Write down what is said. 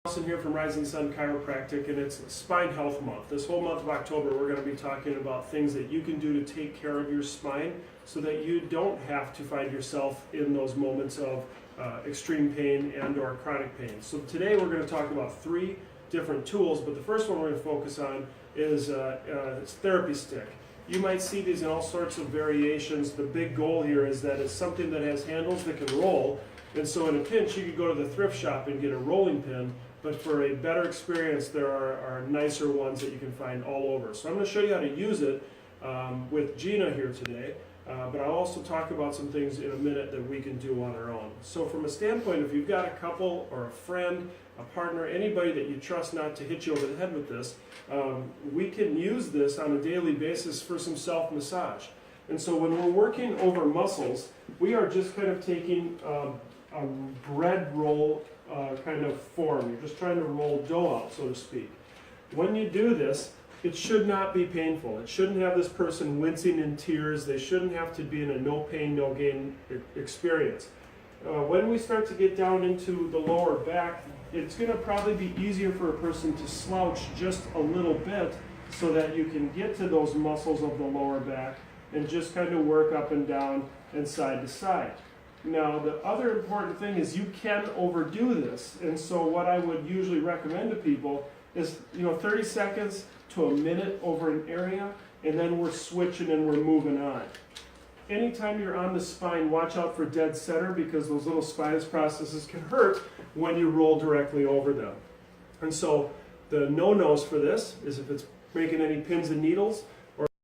Nelson here from Rising Sun Chiropractic, and it's Spine Health Month. This whole month of October we're going to be talking about things that you can do to take care of your spine so that you don't have to find yourself in those moments of extreme pain and or chronic pain. So today we're going to talk about 3 different tools, but the first one we're going to focus on is therapy stick. You might see these in all sorts of variations. The big goal here is that it's something that has handles that can roll, and so in a pinch you could go to the thrift shop and get a rolling pin, but for a better experience there are nicer ones that you can find all over. So I'm going to show you how to use it with Gina here today, but I'll also talk about some things in a minute that we can do on our own. So from a standpoint, if you've got a couple or a friend, a partner, anybody that you trust not to hit you over the head with this, we can use this on a daily basis for some self-massage. And so when we're working over muscles, we are just kind of taking a bread roll kind of form. You're just trying to roll dough out, so to speak. When you do this, it should not be painful. It shouldn't have this person wincing in tears. They shouldn't have to be in a no pain, no gain experience. When we start to get down into the lower back, it's going to probably be easier for a person to slouch just a little bit so that you can get to those muscles of the lower back and just kind of work up and down and side to side. Now, the other important thing is you can overdo this, and so what I would usually recommend to people is 30 seconds to a minute over an area, and then we're switching and we're moving on. Anytime you're on the spine, watch out for dead center, because those little spinous processes can hurt when you roll directly over them. And so the no-nos for this is if it's making any pins and needles,